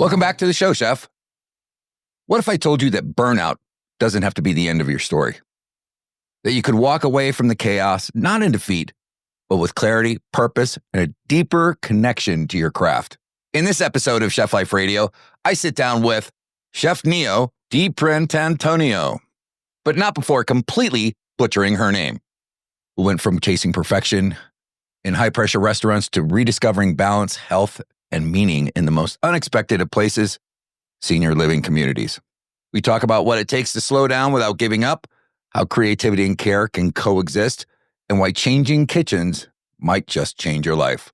Welcome back to the show, Chef. What if I told you that burnout doesn't have to be the end of your story? That you could walk away from the chaos, not in defeat, but with clarity, purpose, and a deeper connection to your craft. In this episode of Chef Life Radio, I sit down with Chef Neo DiPietrantonio, but not before completely butchering her name. Who went from chasing perfection in high-pressure restaurants to rediscovering balance, health, and meaning in the most unexpected of places, senior living communities. We talk about what it takes to slow down without giving up, how creativity and care can coexist, and why changing kitchens might just change your life.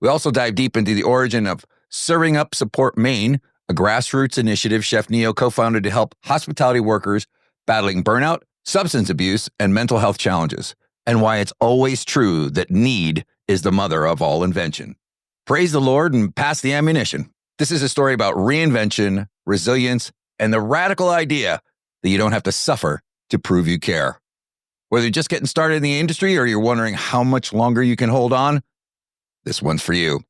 We also dive deep into the origin of Serving Up Support Maine, a grassroots initiative Chef Neo co-founded to help hospitality workers battling burnout, substance abuse, and mental health challenges, and why it's always true that need is the mother of all invention. Praise the Lord and pass the ammunition. This is a story about reinvention, resilience, and the radical idea that you don't have to suffer to prove you care. Whether you're just getting started in the industry or you're wondering how much longer you can hold on, this one's for you.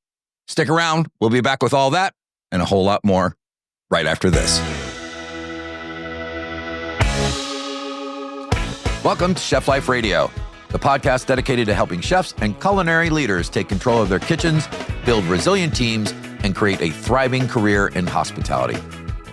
Stick around. We'll be back with all that and a whole lot more right after this. Welcome to Chef Life Radio, the podcast dedicated to helping chefs and culinary leaders take control of their kitchens, build resilient teams, and create a thriving career in hospitality.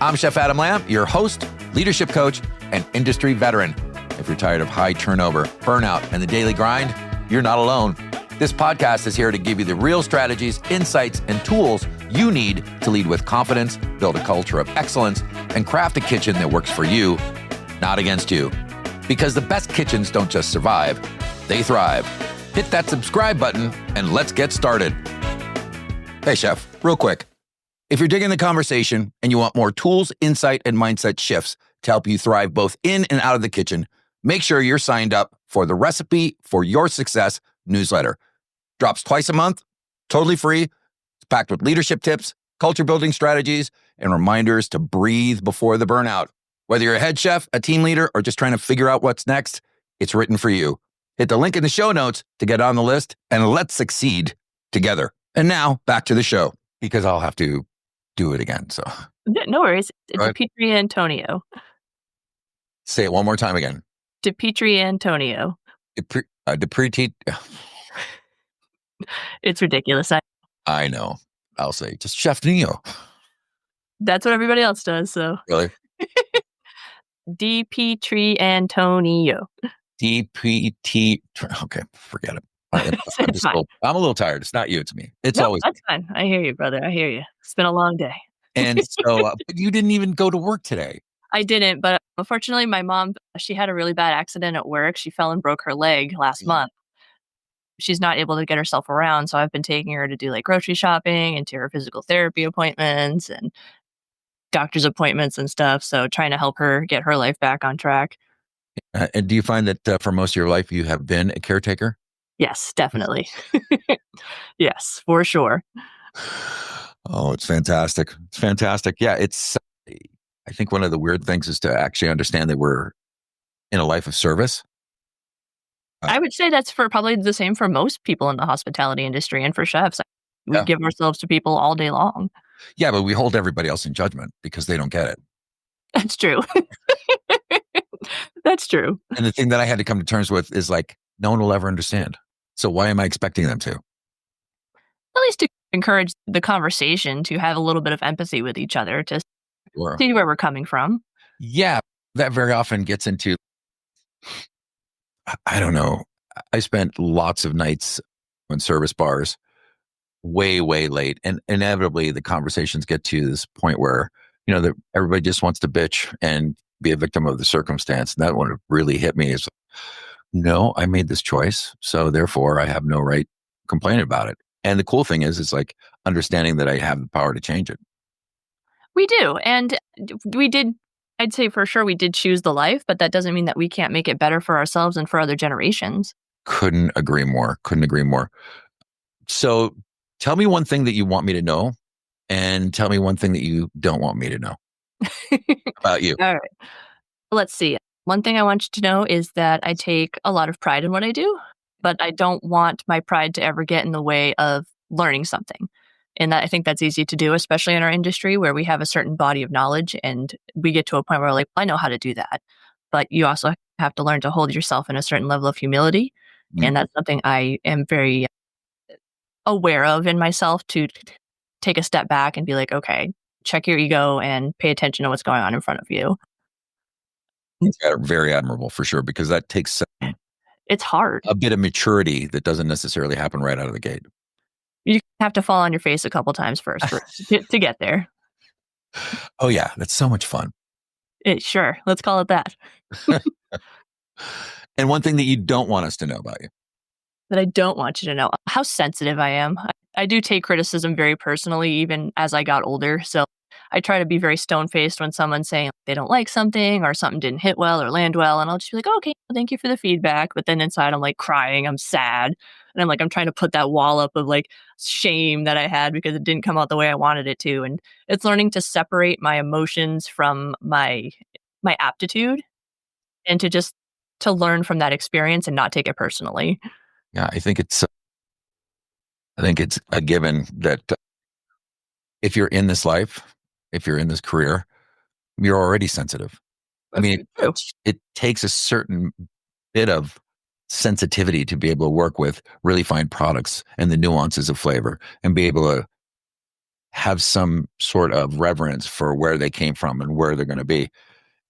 I'm Chef Adam Lamb, your host, leadership coach, and industry veteran. If you're tired of high turnover, burnout, and the daily grind, you're not alone. This podcast is here to give you the real strategies, insights, and tools you need to lead with confidence, build a culture of excellence, and craft a kitchen that works for you, not against you. Because the best kitchens don't just survive, they thrive. Hit that subscribe button and let's get started. Hey, Chef, real quick. If you're digging the conversation and you want more tools, insight, and mindset shifts to help you thrive both in and out of the kitchen, make sure you're signed up for the Recipe for Your Success newsletter. Drops twice a month, totally free. It's packed with leadership tips, culture building strategies, and reminders to breathe before the burnout. Whether you're a head chef, a team leader, or just trying to figure out what's next, it's written for you. Hit the link in the show notes to get on the list, and let's succeed together. And now, back to the show, because I'll have to do it again. So no worries. DiPietrantonio. Say it one more time again. DiPietrantonio. It's ridiculous. I know. I'll say just Chef Neo. That's what everybody else does. So really, DiPietrantonio. DPT. Okay, forget it. I'm a little tired. It's not you, it's me. It's always that's fine. I hear you, brother. I hear you. It's been a long day. And so, but you didn't even go to work today. I didn't, but unfortunately, my mom, she had a really bad accident at work. She fell and broke her leg last month. She's not able to get herself around, so I've been taking her to do like grocery shopping and to her physical therapy appointments and doctor's appointments and stuff. So trying to help her get her life back on track. And do you find that for most of your life, you have been a caretaker? Yes, definitely. Yes, for sure. Oh, it's fantastic. It's fantastic. Yeah, I think one of the weird things is to actually understand that we're in a life of service. I would say that's for probably the same for most people in the hospitality industry and for chefs. We give ourselves to people all day long. Yeah, but we hold everybody else in judgment because they don't get it. That's true. That's true. And the thing that I had to come to terms with is like, no one will ever understand. So why am I expecting them to? At least to encourage the conversation, to have a little bit of empathy with each other, to see where we're coming from. Yeah, that very often gets into, I don't know. I spent lots of nights in service bars way, way late. And inevitably the conversations get to this point where, that everybody just wants to bitch and be a victim of the circumstance. And that one really hit me is, no, I made this choice. So therefore I have no right to complain about it. And the cool thing is, it's like understanding that I have the power to change it. We do. And we did, I'd say for sure we did choose the life, but that doesn't mean that we can't make it better for ourselves and for other generations. Couldn't agree more. So tell me one thing that you want me to know and tell me one thing that you don't want me to know about you. All right. Let's see. One thing I want you to know is that I take a lot of pride in what I do, but I don't want my pride to ever get in the way of learning something. And I think that's easy to do, especially in our industry where we have a certain body of knowledge and we get to a point where we're like, I know how to do that. But you also have to learn to hold yourself in a certain level of humility. Mm. And that's something I am very aware of in myself to take a step back and be like, okay, check your ego and pay attention to what's going on in front of you. It's very admirable for sure, because that takes It's hard. a bit of maturity that doesn't necessarily happen right out of the gate. You have to fall on your face a couple times first to get there. Oh yeah, that's so much fun. Sure, let's call it that. And one thing that you don't want us to know about you. That I don't want you to know how sensitive I am. I do take criticism very personally, even as I got older. So I try to be very stone faced when someone's saying they don't like something or something didn't hit well or land well. And I'll just be like, oh, okay, well, thank you for the feedback. But then inside, I'm like crying, I'm sad. And I'm trying to put that wall up of like shame that I had because it didn't come out the way I wanted it to. And it's learning to separate my emotions from my aptitude and to learn from that experience and not take it personally. Yeah, I think it's a given that if you're in this life, if you're in this career, you're already sensitive. I mean, True. it takes a certain bit of sensitivity to be able to work with really fine products and the nuances of flavor and be able to have some sort of reverence for where they came from and where they're going to be.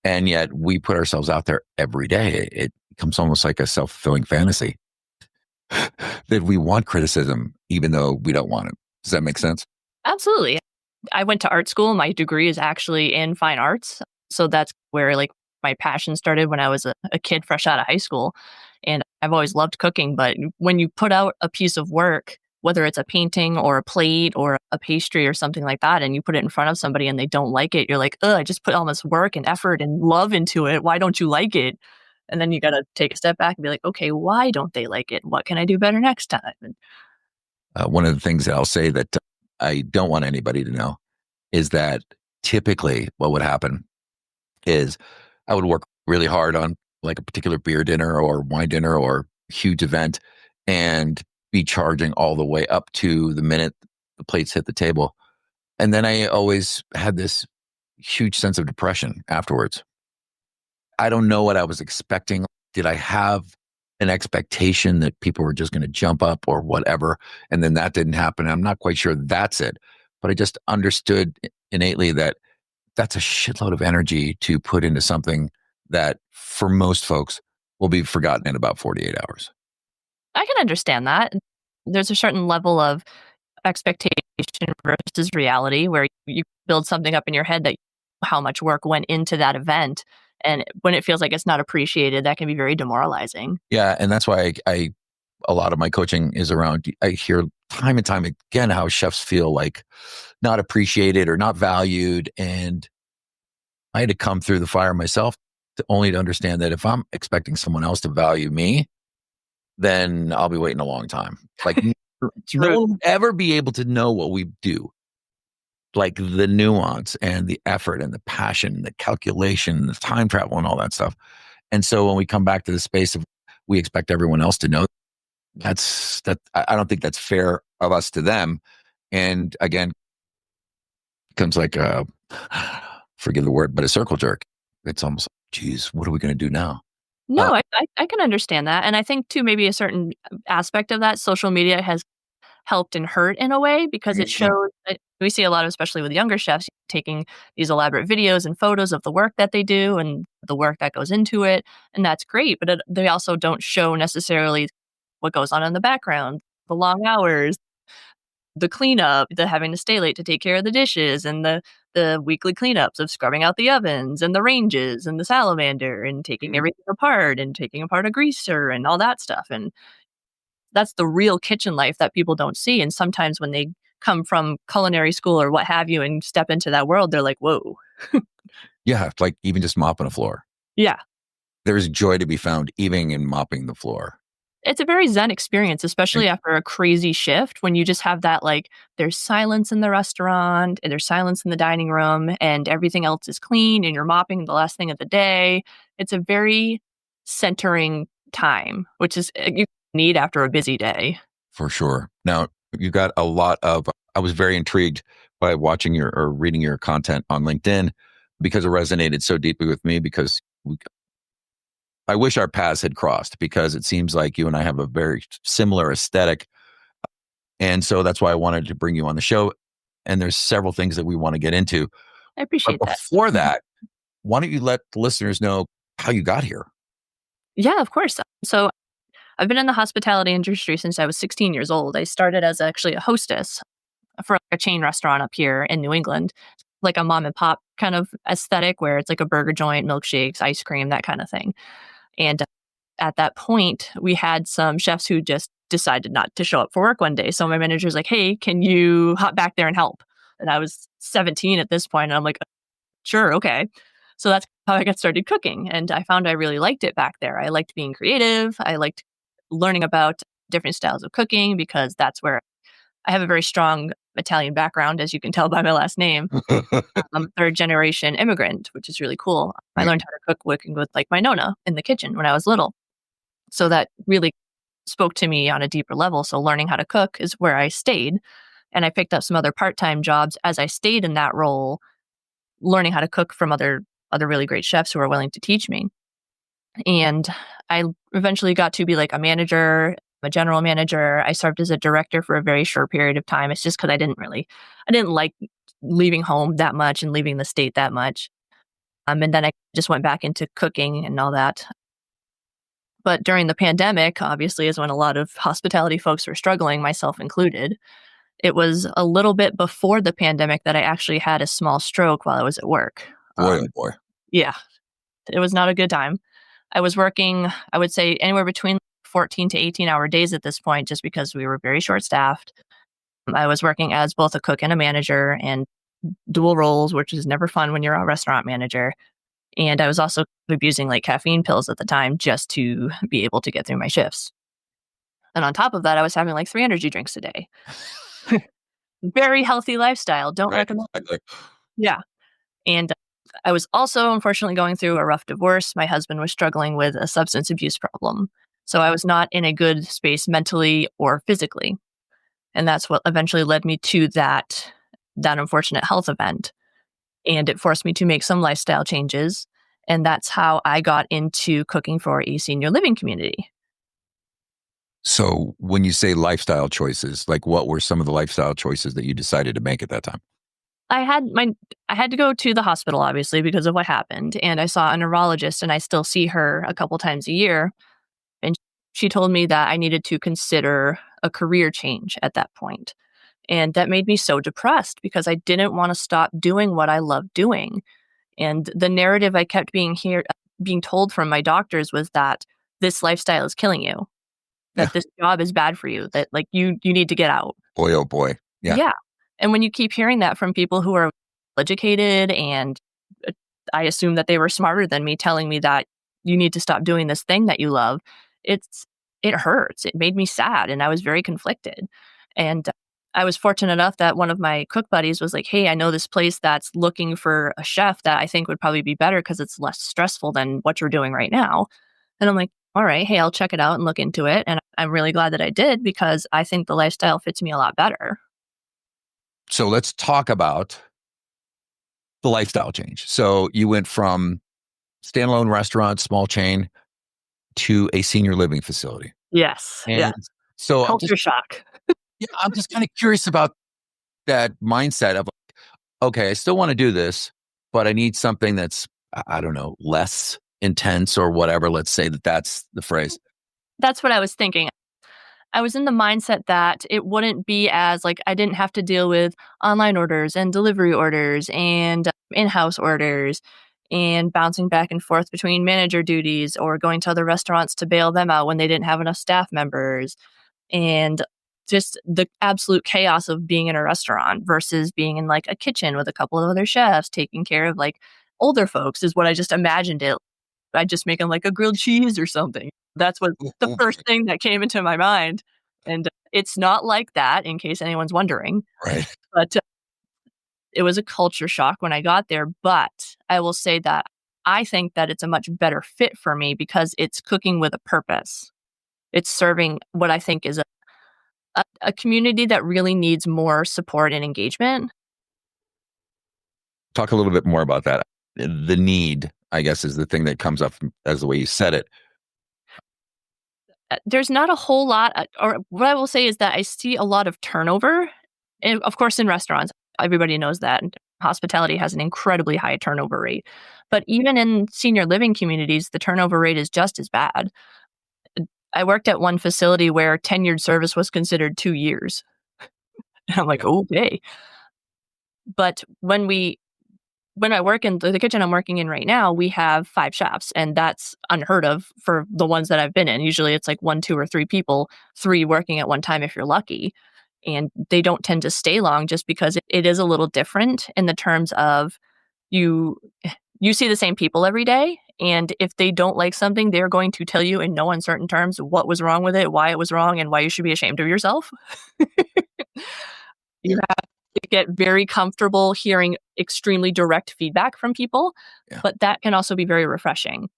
And yet we put ourselves out there every day. It becomes almost like a self-fulfilling fantasy that we want criticism, even though we don't want it. Does that make sense? Absolutely. I went to art school. My degree is actually in fine arts. So that's where like my passion started when I was a kid fresh out of high school. And I've always loved cooking. But when you put out a piece of work, whether it's a painting or a plate or a pastry or something like that, and you put it in front of somebody and they don't like it, you're like, ugh, I just put all this work and effort and love into it. Why don't you like it? And then you got to take a step back and be like, okay, why don't they like it? What can I do better next time? And One of the things that I'll say that I don't want anybody to know is that typically what would happen is I would work really hard on like a particular beer dinner or wine dinner or huge event and be charging all the way up to the minute the plates hit the table. And then I always had this huge sense of depression afterwards. I don't know what I was expecting. Did I have an expectation that people were just going to jump up or whatever? And then that didn't happen. I'm not quite sure that's it, but I just understood innately that that's a shitload of energy to put into something that for most folks will be forgotten in about 48 hours. I can understand that. There's a certain level of expectation versus reality where you build something up in your head that how much work went into that event. And when it feels like it's not appreciated, that can be very demoralizing. Yeah. And that's why a lot of my coaching is around, I hear time and time again how chefs feel like not appreciated or not valued. And I had to come through the fire myself only to understand that if I'm expecting someone else to value me, then I'll be waiting a long time. Like no one will ever be able to know what we do, like the nuance and the effort and the passion, and the calculation, and the time travel and all that stuff. And so when we come back to the space of we expect everyone else to know, I don't think that's fair of us to them. And again, comes like a, forgive the word, but a circle jerk. It's almost, geez, what are we going to do now? No, I can understand that. And I think too, maybe a certain aspect of that social media has helped and hurt in a way because it shows we see a lot of, especially with younger chefs, taking these elaborate videos and photos of the work that they do and the work that goes into it. And that's great. But they also don't show necessarily what goes on in the background, the long hours, the cleanup, the having to stay late to take care of the dishes and the weekly cleanups of scrubbing out the ovens and the ranges and the salamander and taking everything apart and taking apart a greaser and all that stuff. And that's the real kitchen life that people don't see. And sometimes when they come from culinary school or what have you and step into that world, they're like, whoa. Yeah, like even just mopping a floor. Yeah. There's joy to be found even in mopping the floor. It's a very zen experience, especially after a crazy shift when you just have that, like, there's silence in the restaurant and there's silence in the dining room and everything else is clean and you're mopping the last thing of the day. It's a very centering time, which is you need after a busy day. For sure. Now, you've got a lot of I was very intrigued by watching or reading your content on LinkedIn because it resonated so deeply with me because I wish our paths had crossed because it seems like you and I have a very similar aesthetic. And so that's why I wanted to bring you on the show. And there's several things that we want to get into. I But appreciate that. before that, why don't you let the listeners know how you got here? Yeah, of course. So I've been in the hospitality industry since I was 16 years old. I started as actually a hostess for a chain restaurant up here in New England, like a mom and pop kind of aesthetic where it's like a burger joint, milkshakes, ice cream, that kind of thing. And at that point, we had some chefs who just decided not to show up for work one day. So my manager's like, "Hey, can you hop back there and help?" And I was 17 at this point, and I'm like, "Sure, okay." So that's how I got started cooking, and I found I really liked it back there. I liked being creative. I liked learning about different styles of cooking because that's where I have a very strong Italian background, as you can tell by my last name. I'm a third generation immigrant, which is really cool. I Yeah. learned how to cook working with like my nonna in the kitchen when I was little. So that really spoke to me on a deeper level. So learning how to cook is where I stayed. And I picked up some other part-time jobs as I stayed in that role, learning how to cook from other really great chefs who were willing to teach me. And I eventually got to be like a manager, a general manager. I served as a director for a very short period of time. It's just because I didn't like leaving home that much and leaving the state that much. And then I just went back into cooking and all that. But during the pandemic, obviously, is when a lot of hospitality folks were struggling, myself included. It was a little bit before the pandemic that I actually had a small stroke while I was at work. Boy, oh boy. Yeah, it was not a good time. I was working, I would say, anywhere between 14 to 18-hour days at this point, just because we were very short staffed. I was working as both a cook and a manager and dual roles, which is never fun when you're a restaurant manager. And I was also abusing like caffeine pills at the time just to be able to get through my shifts. And on top of that, I was having like 3 energy drinks a day. Very healthy lifestyle. Don't Right. recommend. Exactly. Yeah. And I was also unfortunately going through a rough divorce. My husband was struggling with a substance abuse problem. So I was not in a good space mentally or physically. And that's what eventually led me to that unfortunate health event. And it forced me to make some lifestyle changes. And that's how I got into cooking for a senior living community. So when you say lifestyle choices, like what were some of the lifestyle choices that you decided to make at that time? I had my I had to go to the hospital obviously because of what happened, and I saw a neurologist, and I still see her a couple times a year, and she told me that I needed to consider a career change at that point. And that made me so depressed because I didn't want to stop doing what I love doing. And the narrative I kept being told from my doctors was that this lifestyle is killing you, Yeah. that this job is bad for you, that like you need to get out. Boy, oh boy. Yeah. Yeah. And when you keep hearing that from people who are educated and uh, I assume that they were smarter than me telling me that you need to stop doing this thing that you love, it's it hurts. It made me sad and I was very conflicted. And I was fortunate enough that one of my cook buddies was like, "Hey, I know this place that's looking for a chef that I think would probably be better because it's less stressful than what you're doing right now." And I'm like, "All right, hey, I'll check it out and look into it." And I'm really glad that I did because I think the lifestyle fits me a lot better. So let's talk about the lifestyle change. So you went from standalone restaurant, small chain, to a senior living facility. Yes. Yeah. And so Culture shock. I'm just kind of curious about that mindset of, okay, I still want to do this, but I need something that's, I don't know, less intense or whatever. Let's say that that's the phrase. That's what I was thinking. I was in the mindset that it wouldn't be as like I didn't have to deal with online orders and delivery orders and in-house orders and bouncing back and forth between manager duties or going to other restaurants to bail them out when they didn't have enough staff members and just the absolute chaos of being in a restaurant versus being in like a kitchen with a couple of other chefs taking care of like older folks is what I just imagined it. I just make them like a grilled cheese or something. That's what the first thing that came into my mind. And it's not like that, in case anyone's wondering. Right. But it was a culture shock when I got there. But I will say that I think that it's a much better fit for me because it's cooking with a purpose. It's serving what I think is A community that really needs more support and engagement. Talk a little bit more about that. The need, I guess, is the thing that comes up as the way you said it. There's not a whole lot, or what I will say is that I see a lot of turnover, and of course, in restaurants, everybody knows that. Hospitality has an incredibly high turnover rate. But even in senior living communities, the turnover rate is just as bad. I worked at one facility where tenured service was considered 2 years. And I'm like, Yeah. "Okay." But when I work in the kitchen I'm working in right now, we have 5 chefs, and that's unheard of for the ones that I've been in. Usually it's like 1, 2, or 3 people, 3 working at one time if you're lucky. And they don't tend to stay long just because it is a little different in the terms of you you see the same people every day, and if they don't like something, they're going to tell you in no uncertain terms what was wrong with it, why it was wrong, and why you should be ashamed of yourself. You Yeah. have to get very comfortable hearing extremely direct feedback from people, Yeah. but that can also be very refreshing.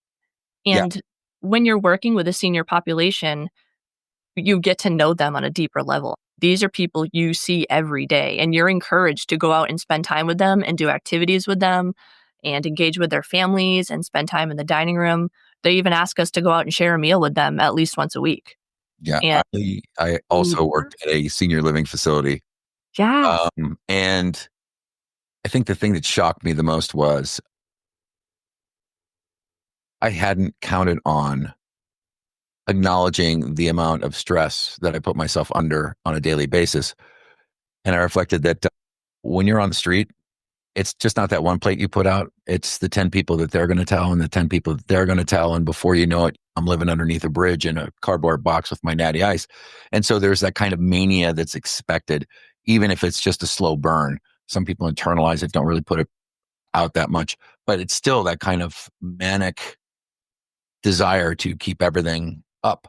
Yeah. And when you're working with a senior population, you get to know them on a deeper level. These are people you see every day, and you're encouraged to go out and spend time with them and do activities with them and engage with their families and spend time in the dining room. They even ask us to go out and share a meal with them at least once a week. Yeah. And I also worked at a senior living facility. yeah, And I think the thing that shocked me the most was I hadn't counted on acknowledging the amount of stress that I put myself under on a daily basis. And I reflected that when you're on the street, it's just not that one plate you put out. It's the 10 people that they're going to tell and the 10 people that they're going to tell. And before you know it, I'm living underneath a bridge in a cardboard box with my natty ice. And so there's that kind of mania that's expected, even if it's just a slow burn. Some people internalize it, don't really put it out that much, but it's still that kind of manic desire to keep everything up,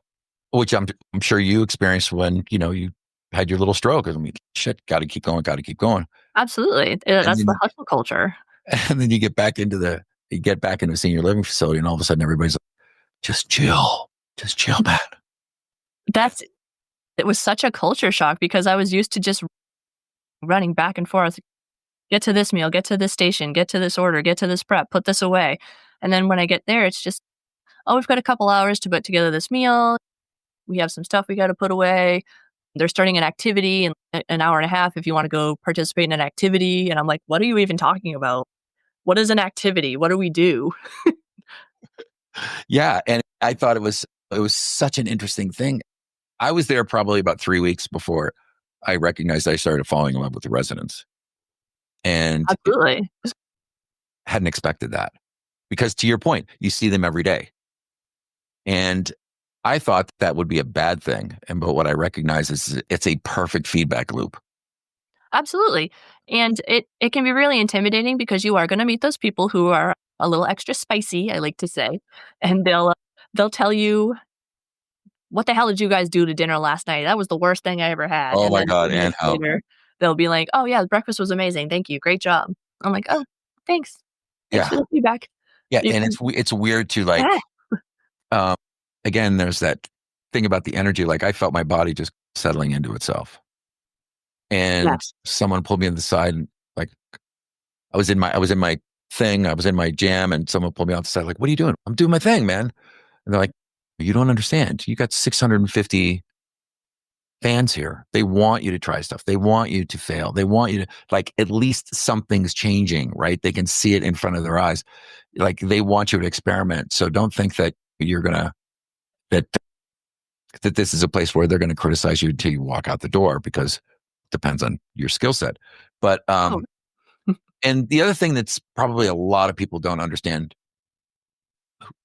which I'm sure you experienced when, you had your little stroke. I mean, shit, got to keep going, got to keep going. absolutely. And That's the then, hustle culture. and then you get back into a senior living facility and all of a sudden everybody's like, just chill, man. That's It was such a culture shock because I was used to just running back and forth, get to this meal, get to this station, get to this order, get to this prep, put this away. And then when I get there, it's just, oh, we've got a couple hours to put together this meal. We have some stuff we got to put away. They're starting an activity in an hour and a half if you want to go participate in an activity. And I'm like, what are you even talking about? What is an activity? What do we do? Yeah. And I thought it was such an interesting thing. I was there probably about 3 weeks before I recognized I started falling in love with the residents. And Absolutely. hadn't expected that because to your point, you see them every day. And I thought that would be a bad thing. But what I recognize is it's a perfect feedback loop. Absolutely. And it can be really intimidating because you are going to meet those people who are a little extra spicy, I like to say, and they'll tell you, "What the hell did you guys do to dinner last night? That was the worst thing I ever had." Oh And my then 2 God. And minutes how? later, they'll be like, "Oh yeah, the breakfast was amazing. Thank you. Great job." I'm like, "Oh, thanks. Thanks Yeah. for the feedback." Yeah. You And can it's weird to Yeah. um, again, there's that thing about the energy. Like I felt my body just settling into itself. And Yes. someone pulled me to the side and like I was in my thing, I was in my jam, and someone pulled me off the side, like, what are you doing? I'm doing my thing, man. And they're like, you don't understand. You got 650 fans here. They want you to try stuff. They want you to fail. They want you to like at least something's changing, right? They can see it in front of their eyes. Like they want you to experiment. So don't think that you're gonna that that this is a place where they're gonna criticize you until you walk out the door because it depends on your skill set. But Oh, and the other thing that's probably a lot of people don't understand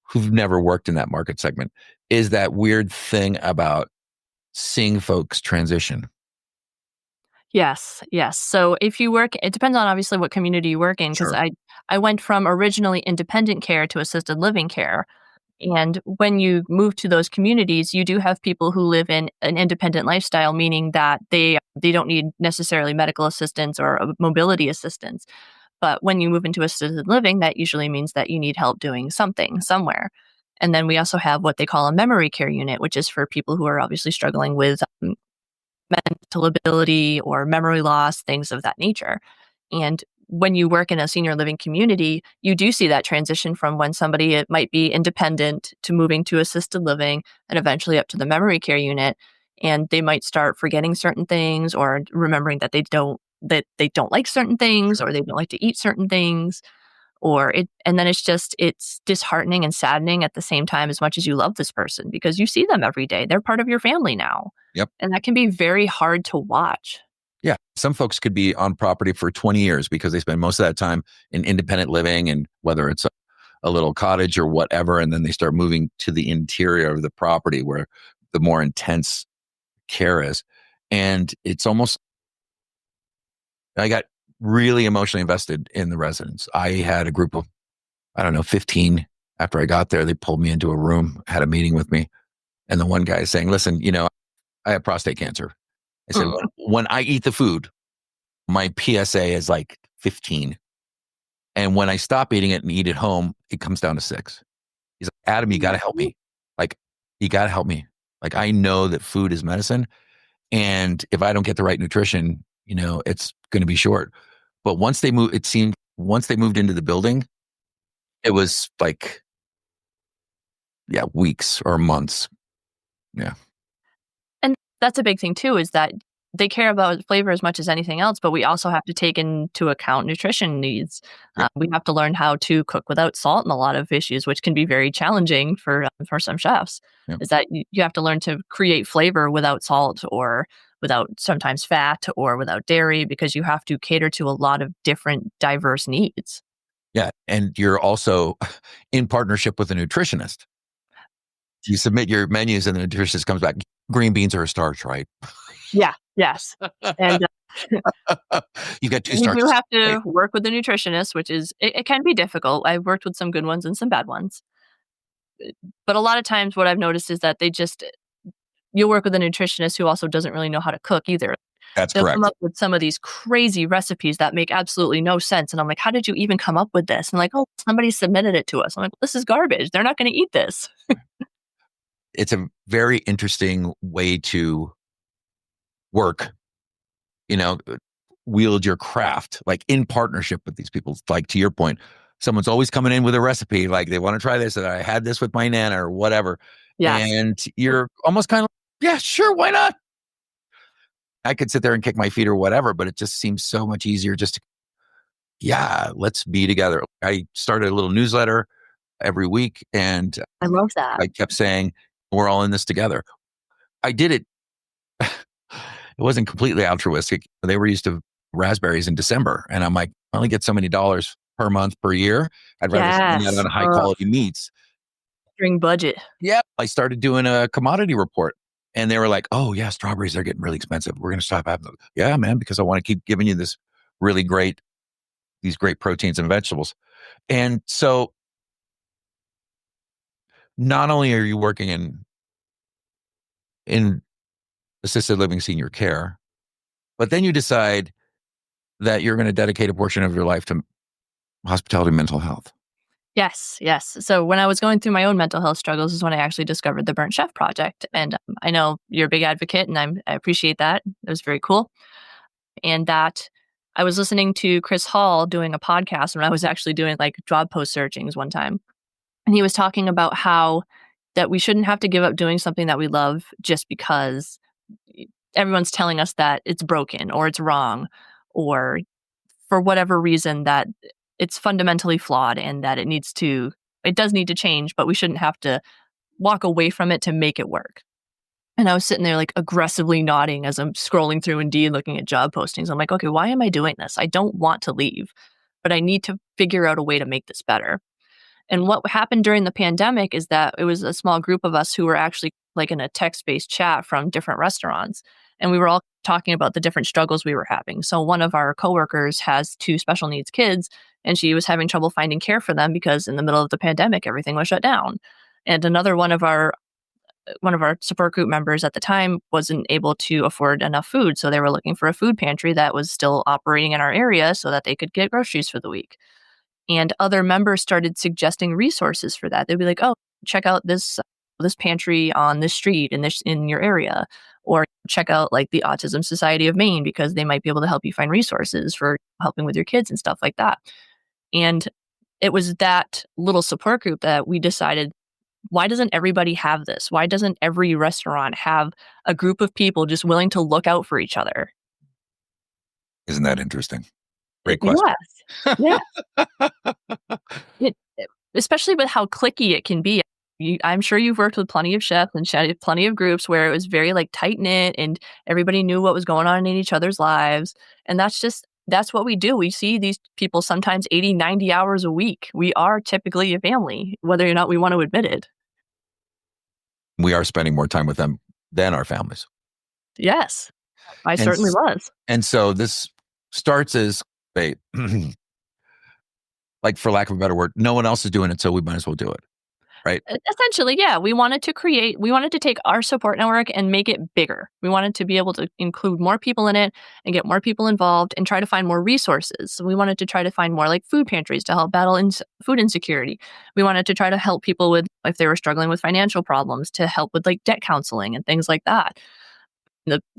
who've never worked in that market segment is that weird thing about seeing folks transition. yes, yes. So if you work it depends on obviously what community you work in, because Sure. I went from originally independent care to assisted living care. And when you move to those communities, you do have people who live in an independent lifestyle, meaning that they don't need necessarily medical assistance or mobility assistance. But when you move into assisted living, that usually means that you need help doing something somewhere. And then we also have what they call a memory care unit, which is for people who are obviously struggling with mental ability or memory loss, things of that nature. And when you work in a senior living community, you do see that transition from when somebody it might be independent to moving to assisted living and eventually up to the memory care unit. And they might start forgetting certain things or remembering that they don't like certain things or they don't like to eat certain things and then it's disheartening and saddening at the same time as much as you love this person because you see them every day. They're part of your family now. Yep. And that can be very hard to watch. Yeah. Some folks could be on property for 20 years because they spend most of that time in independent living, and whether it's a little cottage or whatever, and then they start moving to the interior of the property where the more intense care is. And it's almost, I got really emotionally invested in the residents. I had a group of, I don't know, 15. After I got there, they pulled me into a room, had a meeting with me. And the one guy is saying, listen, I have prostate cancer. I said, Mm. when I eat the food, my PSA is like 15. And when I stop eating it and eat at home, it comes down to 6. He's like, Adam, you got to help me. Like, you got to help me. Like, I know that food is medicine. And if I don't get the right nutrition, it's going to be short. But once they moved, it seemed once they moved into the building, it was like, yeah, weeks or months. Yeah. And that's a big thing too, is that they care about flavor as much as anything else, but we also have to take into account nutrition needs. Yeah. We have to learn how to cook without salt in a lot of issues, which can be very challenging for some chefs. Yeah. Is that you have to learn to create flavor without salt or without sometimes fat or without dairy because you have to cater to a lot of different diverse needs. Yeah. And you're also in partnership with a nutritionist. You submit your menus and the nutritionist comes back. Green beans are a starch, right? Yeah. Yes. And You've got 2 we do starches. have Right? to work with a nutritionist, which is it can be difficult. I've worked with some good ones and some bad ones. But a lot of times what I've noticed is that you'll work with a nutritionist who also doesn't really know how to cook either. That's They'll come correct. up with some of these crazy recipes that make absolutely no sense. And I'm like, how did you even come up with this? And like, oh, somebody submitted it to us. I'm like, this is garbage. They're not going to eat this. It's a very interesting way to work, you know, wield your craft, like in partnership with these people. Like to your point, someone's always coming in with a recipe, like they want to try this, and I had this with my nana or whatever. Yes. And you're almost kind of, yeah, sure, why not? I could sit there and kick my feet or whatever, but it just seems so much easier just to, yeah, let's be together. I started a little newsletter every week, and I love that. I kept saying, we're all in this together. I did it. It wasn't completely altruistic. They were used to raspberries in December. And I'm like, I only get so many dollars per month per year. I'd rather spend that Yes. on high quality meats. String budget. Yeah. I started doing a commodity report, and they were like, oh, yeah, strawberries are getting really expensive. We're going to stop having them. Yeah, man, because I want to keep giving you these great proteins and vegetables. And so not only are you working in assisted living senior care, but then you decide that you're going to dedicate a portion of your life to hospitality and mental health. Yes, yes. So when I was going through my own mental health struggles is when I actually discovered the Burnt Chef Project. And I know you're a big advocate, and I appreciate that. It was very cool. And that I was listening to Chris Hall doing a podcast when I was actually doing like job post searchings one time. And he was talking about how that we shouldn't have to give up doing something that we love just because everyone's telling us that it's broken or it's wrong or for whatever reason that it's fundamentally flawed and that it does need to change, but we shouldn't have to walk away from it to make it work. And I was sitting there like aggressively nodding as I'm scrolling through Indeed looking at job postings. I'm like, okay, why am I doing this? I don't want to leave, but I need to figure out a way to make this better. And what happened during the pandemic is that it was a small group of us who were actually like in a text-based chat from different restaurants. And we were all talking about the different struggles we were having. So one of our coworkers has 2 special needs kids, and she was having trouble finding care for them because in the middle of the pandemic, everything was shut down. And another one of our support group members at the time wasn't able to afford enough food. So they were looking for a food pantry that was still operating in our area so that they could get groceries for the week. And other members started suggesting resources for that. They'd be like, "Oh, check out this pantry on this street in your area," or check out like the Autism Society of Maine because they might be able to help you find resources for helping with your kids and stuff like that. And it was that little support group that we decided, why doesn't everybody have this? Why doesn't every restaurant have a group of people just willing to look out for each other? Isn't that interesting? Great question. Yes. Yeah. Especially with how cliquey it can be. I'm sure you've worked with plenty of chefs and plenty of groups where it was very like tight knit and everybody knew what was going on in each other's lives. And that's what we do. We see these people sometimes 80, 90 hours a week. We are typically a family, whether or not we want to admit it. We are spending more time with them than our families. Yes, I And certainly was. And so this starts as a, like, for lack of a better word, no one else is doing it, so we might as well do it, right? Essentially, yeah, we wanted to take our support network and make it bigger. We wanted to be able to include more people in it and get more people involved and try to find more resources. So we wanted to try to find more like food pantries to help battle food insecurity. We wanted to try to help people with, if they were struggling with financial problems, to help with like debt counseling and things like that.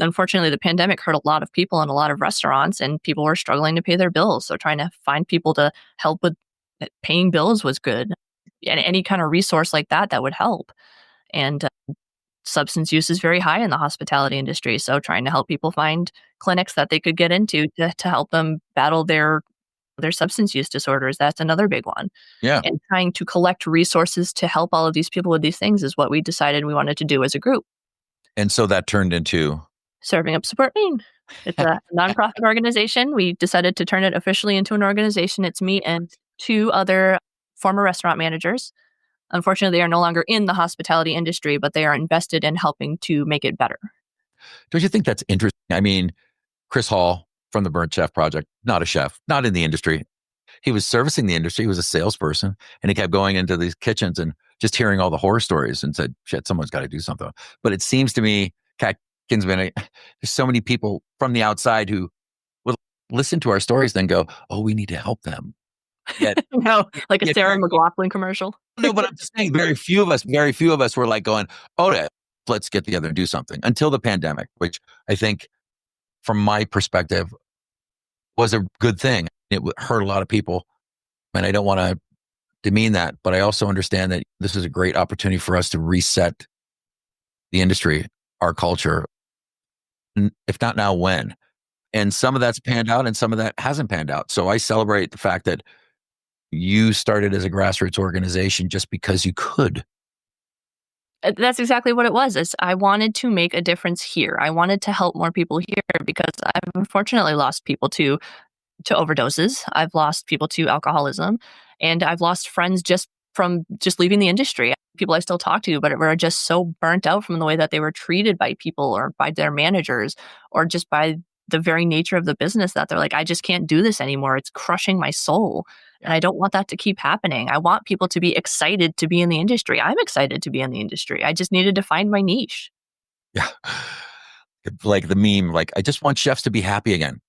Unfortunately, the pandemic hurt a lot of people in a lot of restaurants, and people were struggling to pay their bills. So trying to find people to help with paying bills was good. And any kind of resource like that would help. And substance use is very high in the hospitality industry. So trying to help people find clinics that they could get into to help them battle their substance use disorders. That's another big one. Yeah. And trying to collect resources to help all of these people with these things is what we decided we wanted to do as a group. And so that turned into Serving Up Support Maine. It's a nonprofit organization. We decided to turn it officially into an organization. It's me and two other former restaurant managers. Unfortunately, they are no longer in the hospitality industry, but they are invested in helping to make it better. Don't you think that's interesting? I mean, Chris Hall from the Burnt Chef Project, not a chef, not in the industry. He was servicing the industry. He was a salesperson, and he kept going into these kitchens and just hearing all the horror stories and said, shit, someone's got to do something. But it seems to me, Kat Kinsman, there's so many people from the outside who will listen to our stories, then go, oh, we need to help them. Yet, No, like a yet Sarah McLachlan commercial. no, but I'm just saying, very few of us were like going, oh, yeah, let's get together and do something until the pandemic, which I think from my perspective was a good thing. It hurt a lot of people. And I don't want to demean that, but I also understand that this is a great opportunity for us to reset the industry, our culture. If not now, when? And some of that's panned out and some of that hasn't panned out. So I celebrate the fact that you started as a grassroots organization just because you could. That's exactly what it was. Is I wanted to make a difference here. I wanted to help more people here because I've unfortunately lost people to overdoses. I've lost people to alcoholism, and I've lost friends just from just leaving the industry. People I still talk to, but were just so burnt out from the way that they were treated by people or by their managers or just by the very nature of the business that they're like, I just can't do this anymore. It's crushing my soul. And I don't want that to keep happening. I want people to be excited to be in the industry. I'm excited to be in the industry. I just needed to find my niche. Yeah. Like the meme, like, I just want chefs to be happy again.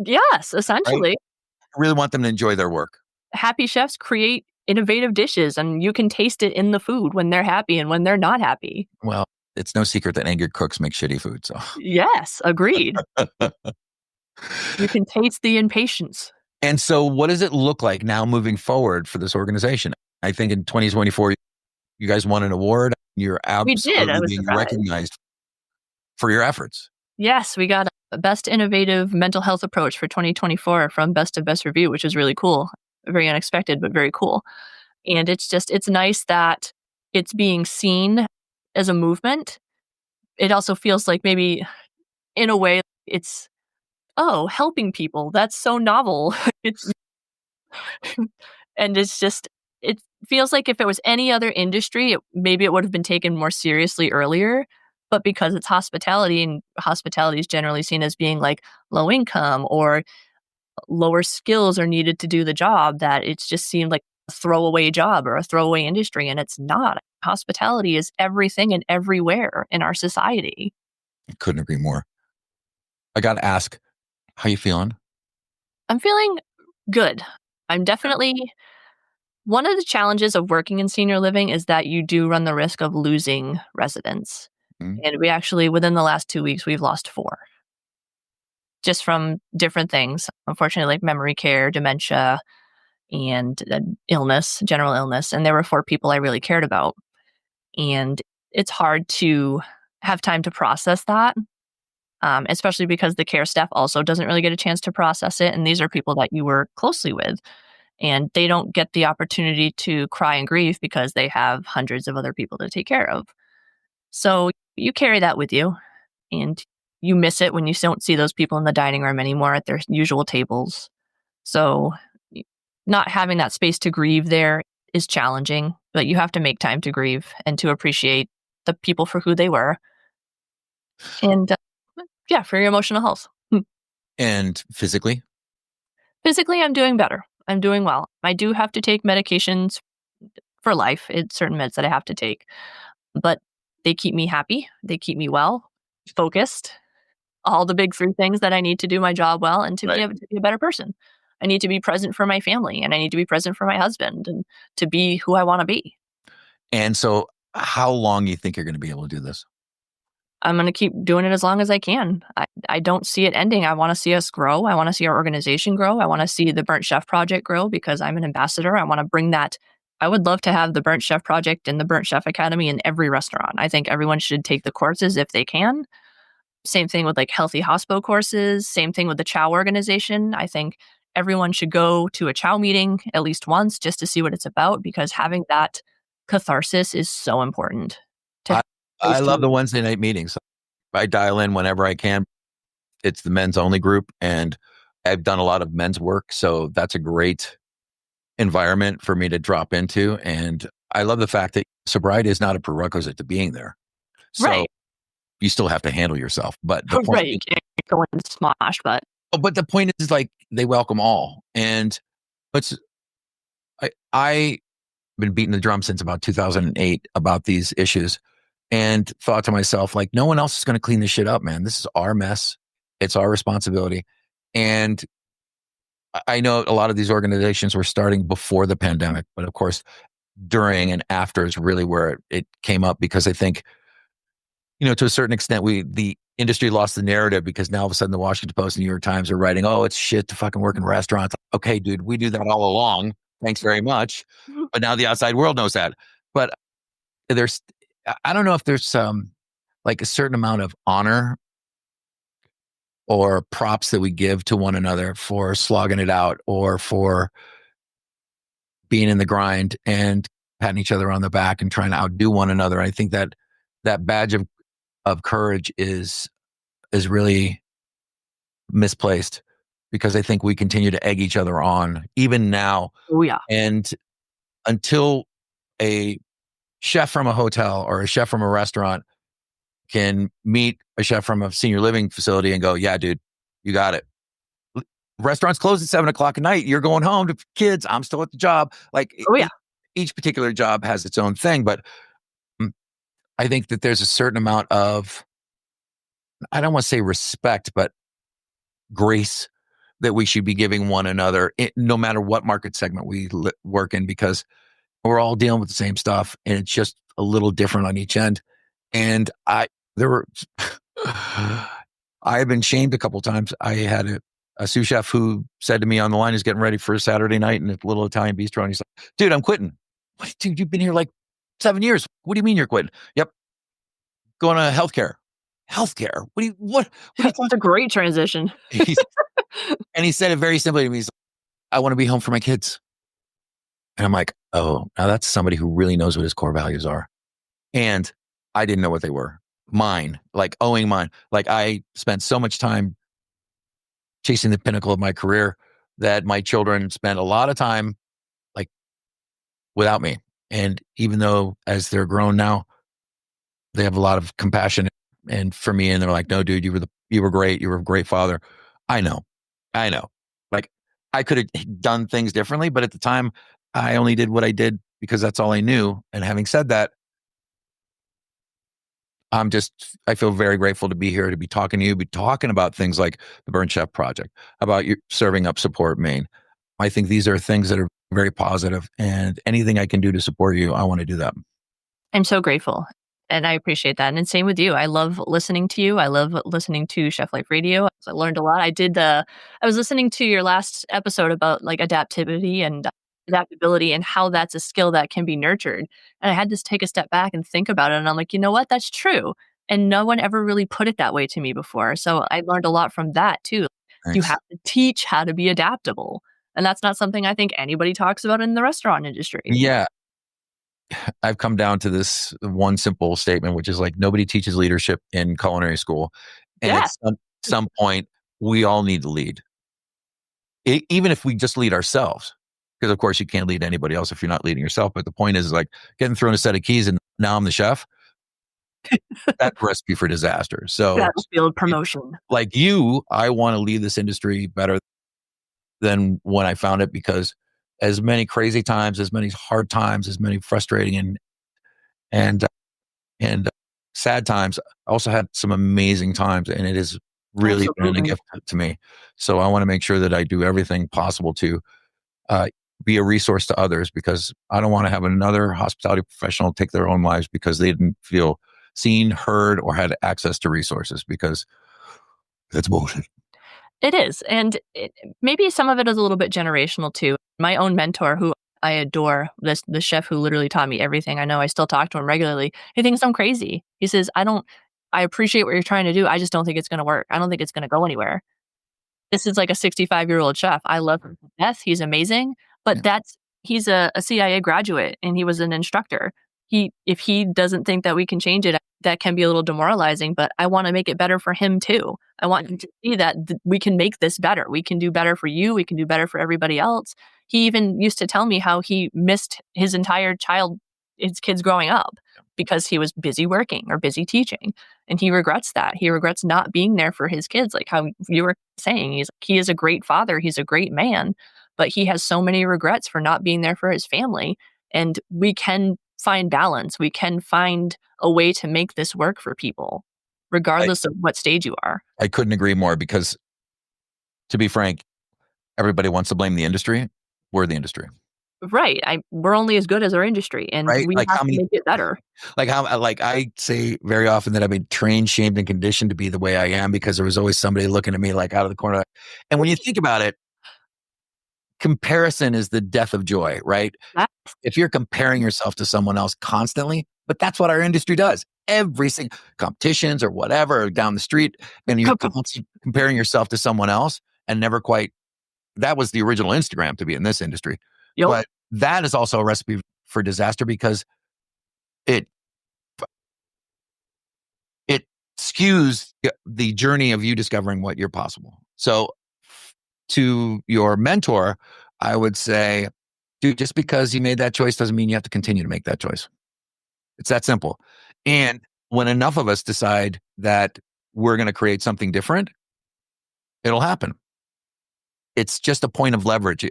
Yes, Right? essentially. I really want them to enjoy their work. Happy chefs create innovative dishes, and you can taste it in the food when they're happy and when they're not happy. Well, it's no secret that angry cooks make shitty food. So Yes, agreed. You can taste the impatience. And so what does it look like now moving forward for this organization? I think in 2024, you guys won an award. You're We did. I absolutely was being surprised. recognized for your efforts. Yes, we got a Best Innovative Mental Health Approach for 2024 from Best of Best Review, which is really cool. Very unexpected, but very cool. And it's nice that it's being seen as a movement. It also feels like maybe in a way it's, oh, helping people. That's so novel. It's and it's just it feels like if it was any other industry, maybe it would have been taken more seriously earlier. But because it's hospitality, and hospitality is generally seen as being like low income or lower skills are needed to do the job, that it's just seemed like a throwaway job or a throwaway industry. And it's not. Hospitality is everything and everywhere in our society. I couldn't agree more. I got to ask, how you feeling? I'm feeling good. I'm definitely one of the challenges of working in senior living is that you do run the risk of losing residents. Mhm. And we actually, within the last 2 weeks, we've lost 4 just from different things. Unfortunately, like memory care, dementia, and illness, general illness. And there were 4 people I really cared about. And it's hard to have time to process that, especially because the care staff also doesn't really get a chance to process it. And these are people that you work closely with, and they don't get the opportunity to cry and grieve because they have hundreds of other people to take care of. So you carry that with you, and you miss it when you don't see those people in the dining room anymore at their usual tables. So y- not having that space to grieve there is challenging, but you have to make time to grieve and to appreciate the people for who they were. And yeah, for your emotional health. And physically? Physically, I'm doing better. I'm doing well. I do have to take medications for life. It's certain meds that I have to take, but they keep me happy. They keep me well, focused, all the big 3 things that I need to do my job well and to be Right. able to be a better person. I need to be present for my family, and I need to be present for my husband, and to be who I wanna be. And so how long do you think you're going to be able to do this? I'm gonna keep doing it as long as I can. I don't see it ending. I wanna see us grow. I wanna see our organization grow. I wanna see the Burnt Chef Project grow because I'm an ambassador. I wanna bring that. I would love to have the Burnt Chef Project and the Burnt Chef Academy in every restaurant. I think everyone should take the courses if they can. Same thing with like healthy hospo courses, same thing with the Chow organization. I think everyone should go to a Chow meeting at least once just to see what it's about, because having that catharsis is so important to I have a I place to love the release. Wednesday night meetings. I dial in whenever I can. It's the men's only group, and I've done a lot of men's work, so that's a great environment for me to drop into. And I love the fact that sobriety is not a prerequisite to being there. So Right. you still have to handle yourself. But the point Right. You can't go and smosh, but but the point is like they welcome all. And it's I been beating the drum since about 2008 about these issues, and thought to myself, like, no one else is going to clean this shit up, man. This is our mess. It's our responsibility. And I know a lot of these organizations were starting before the pandemic, but of course, during and after is really where it came up, because I think, to a certain extent, the industry lost the narrative, because now all of a sudden the Washington Post and New York Times are writing, oh, it's shit to fucking work in restaurants. Okay, dude, we do that all along. Thanks very much. But now the outside world knows that. But there's, I don't know if there's like a certain amount of honor or props that we give to one another for slogging it out, or for being in the grind and patting each other on the back and trying to outdo one another. I think that that badge of courage is really misplaced, because I think we continue to egg each other on even now. oh yeah. And until a chef from a hotel or a chef from a restaurant can meet a chef from a senior living facility and go, yeah, dude, you got it. Restaurants close at 7 o'clock at night. You're going home to kids. I'm still at the job. Like Oh yeah. each particular job has its own thing. But mm, I think that there's a certain amount of, I don't want to say respect, but grace that we should be giving one another, no matter what market segment we work in, because we're all dealing with the same stuff, and it's just a little different on each end. And there were, I have been shamed a couple times. I had a sous chef who said to me on the line, he's getting ready for a Saturday night in a little Italian bistro, and he's like, dude, I'm quitting. What, dude, you've been here like 7 years. What do you mean you're quitting? Yep. Going to healthcare. Healthcare. What are you It's a talking great transition. about? And he said it very simply to me. He's like, I want to be home for my kids. And I'm like, oh, now that's somebody who really knows what his core values are. And I didn't know what they were. Mine, like owing mine. Like I spent so much time chasing the pinnacle of my career that my children spent a lot of time like without me. And even though as they're grown now, they have a lot of compassion and for me, and they're like, no, dude, you were great. You were a great father. I know. I know. Like I could have done things differently, but at the time I only did what I did because that's all I knew. And having said that, I feel very grateful to be here, to be talking to you, be talking about things like the Burn Chef Project, about your Serving Up Support Maine. I think these are things that are very positive, and anything I can do to support you, I want to do that. I'm so grateful. And I appreciate that. And same with you. I love listening to you. I love listening to Chef Life Radio. I learned a lot. I was listening to your last episode about like adaptability and adaptability and how that's a skill that can be nurtured. And I had to take a step back and think about it. And I'm like, you know what? That's true. And no one ever really put it that way to me before. So I learned a lot from that too. You Thanks. have to teach how to be adaptable. And that's not something I think anybody talks about in the restaurant industry. Yeah. I've come down to this one simple statement, which is like nobody teaches leadership in culinary school. And Yeah. at some point, we all need to lead, even if we just lead ourselves. Because, of course, you can't lead anybody else if you're not leading yourself. But the point is like getting thrown a set of keys and now I'm the chef. That's a recipe for disaster. So, Battlefield promotion. like you, I want to lead this industry better than when I found it because as many crazy times, as many hard times, as many frustrating and and sad times. I also had some amazing times, and it has really been a Absolutely. gift to me. So I want to make sure that I do everything possible to uh, be a resource to others because I don't want to have another hospitality professional take their own lives because they didn't feel seen, heard, or had access to resources because that's bullshit. It is, and maybe some of it is a little bit generational too. My own mentor, who I adore, this the chef who literally taught me everything I know. I still talk to him regularly. He thinks I'm crazy. He says, "I don't. I appreciate what you're trying to do. I just don't think it's going to work. I don't think it's going to go anywhere." This is like a 65-year-old chef. I love him to death. He's amazing, Yeah. but he's a CIA graduate and he was an instructor. If he doesn't think that we can change it, that can be a little demoralizing, but I wanna make it better for him too. I want him to see that we can make this better. We can do better for you. We can do better for everybody else. He even used to tell me how he missed his kids growing up because he was busy working or busy teaching. And he regrets that. He regrets not being there for his kids, like how you were saying. He is a great father, he's a great man, but he has so many regrets for not being there for his family. And we can find balance. We can find a way to make this work for people, I, regardless of what stage you are. I couldn't agree more because, to be frank, everybody wants to blame the industry. We're the industry, Right. We're only as good as our industry, and right? we Like have how to many make it better. like I say very often that I've been trained, shamed, and conditioned to be the way I am because there was always somebody looking at me like out of the corner. And when you think about it, comparison is the death of joy, right? That If you're comparing yourself to someone else constantly, but that's what our industry does. Every single competitions or whatever or down the street, and you're constantly comparing yourself to someone else and never quite. That was the original Instagram to be in this industry, Yep. but that is also a recipe for disaster because it it skews the journey of you discovering what you're possible. So to your mentor, I would say, dude, just because you made that choice doesn't mean you have to continue to make that choice. It's that simple. And when enough of us decide that we're going to create something different, it'll happen. It's just a point of leverage.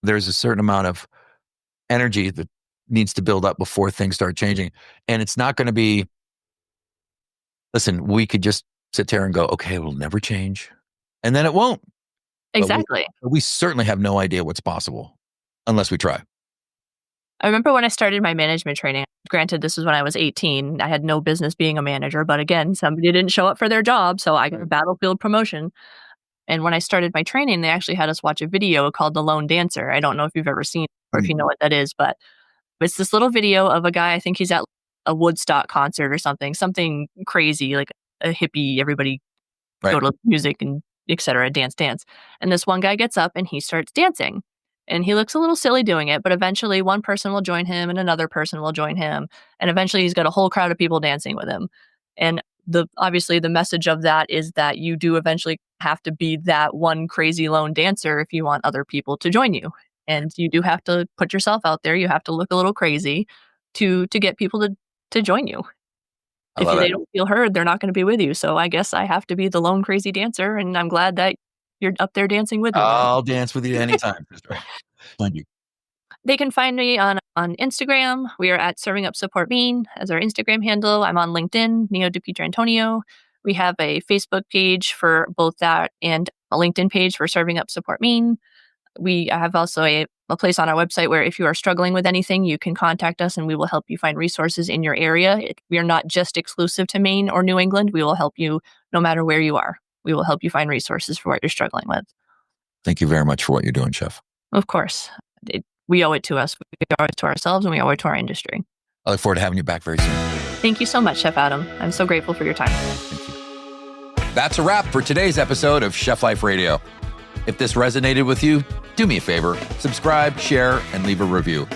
There's a certain amount of energy that needs to build up before things start changing. And it's not going to be, listen, we could just sit there and go, okay, it'll never change. And then it won't. But Exactly. we certainly have no idea what's possible unless we try. I remember when I started my management training. Granted, this was when I was 18. I had no business being a manager, but again, somebody didn't show up for their job, so I got a battlefield promotion. And when I started my training, they actually had us watch a video called The Lone Dancer. I don't know if you've ever seen it or if you know what that is, but it's this little video of a guy, I think he's at a Woodstock concert or something crazy, like a hippie, everybody Right. go to music and etc. Dance. And this one guy gets up and he starts dancing. And he looks a little silly doing it, but eventually one person will join him and another person will join him. And eventually he's got a whole crowd of people dancing with him. And obviously the message of that is that you do eventually have to be that one crazy lone dancer if you want other people to join you. And you do have to put yourself out there. You have to look a little crazy to get people to join you. I If love they it. don't feel heard, they're not gonna be with you, so I guess I have to be the lone crazy dancer, and I'm glad that you're up there dancing with me now. I'll dance with you anytime, sister. Thank you. They can find me on Instagram. We are at Serving Up Support Maine as our Instagram handle. I'm on LinkedIn, Neo DiPietrantonio. We have a Facebook page for both that and a LinkedIn page for Serving Up Support Maine. We have also a place on our website where if you are struggling with anything, you can contact us and we will help you find resources in your area. We are not just exclusive to Maine or New England. We will help you no matter where you are. We will help you find resources for what you're struggling with. Thank you very much for what you're doing, Chef. Of course. We owe it to us. We owe it to ourselves and we owe it to our industry. I look forward to having you back very soon. Thank you so much, Chef Adam. I'm so grateful for your time. Thank you. That's a wrap for today's episode of Chef Life Radio. If this resonated with you, do me a favor, subscribe, share, and leave a review.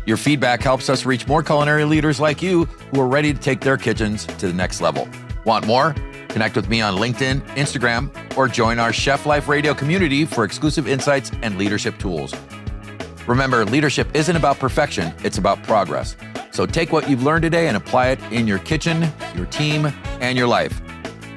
Your feedback helps us reach more culinary leaders like you who are ready to take their kitchens to the next level. Want more? Connect with me on LinkedIn, Instagram, or join our Chef Life Radio community for exclusive insights and leadership tools. Remember, leadership isn't about perfection, it's about progress. So take what you've learned today and apply it in your kitchen, your team, and your life.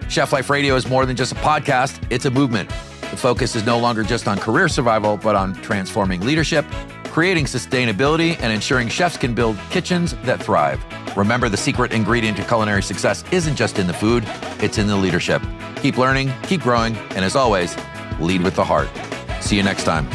Chef Life Radio is more than just a podcast, it's a movement. The focus is no longer just on career survival, but on transforming leadership, creating sustainability, and ensuring chefs can build kitchens that thrive. Remember, the secret ingredient to culinary success isn't just in the food, it's in the leadership. Keep learning, keep growing, and as always, lead with the heart. See you next time.